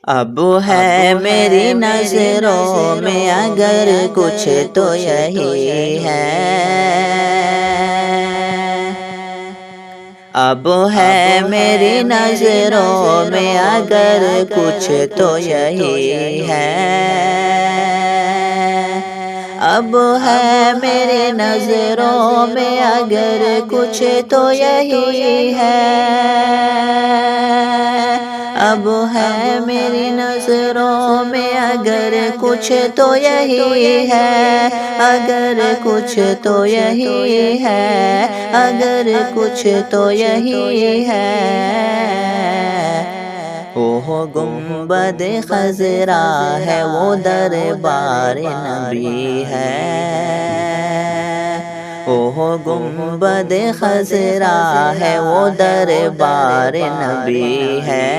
اب ہے میری نظروں میں اگر کچھ تو یہی ہے، اب ہے میری نظروں میں اگر کچھ تو یہی ہے، اب ہے میری نظروں میں اگر کچھ تو یہی ہے، اب ہے میری نظروں میں اگر کچھ تو یہی ہے، اگر کچھ تو یہی ہے، اگر کچھ تو یہی ہے۔ وہ گنبد خضرا ہے، وہ دربار نبی ہے، وہ گنبد خضرا ہے، وہ دربار نبی ہے۔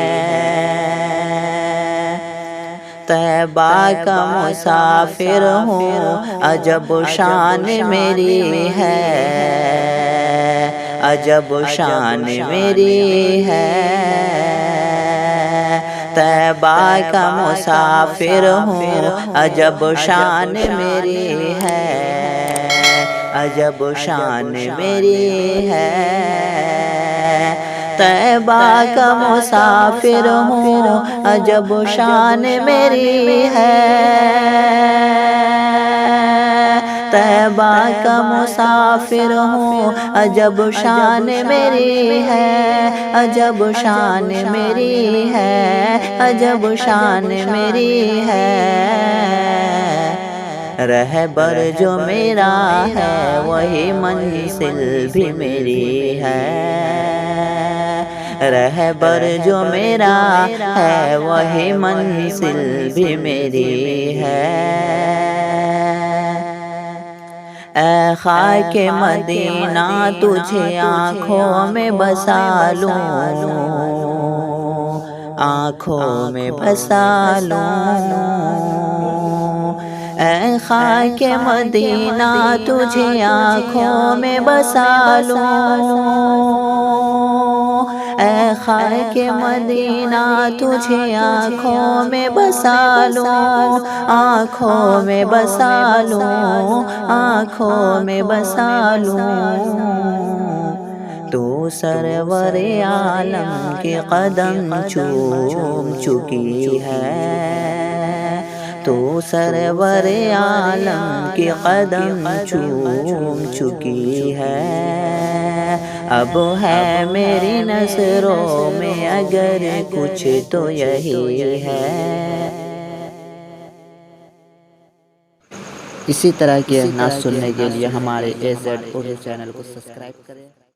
طیبہ کا مسافر ہوں، عجب شان میری ہے، عجب شان میری ہے۔ طیبہ کا مسافر ہوں، عجب شان میری ہے، عجب شان میری ہے۔ طیبہ کا مسافر ہوں، عجب شان میری ہے، طیبہ کا مسافر ہوں، عجب شان میری ہے، عجب شان میری ہے، عجب شان میری ہے۔ رہبر جو میرا ہے، وہی منزل بھی میری ہے، رہبر جو میرا ہے، وہی منزل بھی میری ہے۔ اے خاک مدینہ تجھے آنکھوں میں بسا لوں، آنکھوں میں بسا لوں۔ اے خاک مدینہ تجھے آنکھوں میں بسا لوں، اے خاک مدینہ تجھے آنکھوں میں بسا لوں، آنکھوں میں بسا لوں، آنکھوں میں بسا لوں۔ تو سرور عالم کے قدم چوم چکی ہے، تو سرور عالم کے قدم چوم چکی ہے، اب ہے میری نظروں میں اگر کچھ تو یہی ہے۔ اسی طرح کے نعت سننے کے لیے ہمارے AZ اردو چینل کو سبسکرائب کریں۔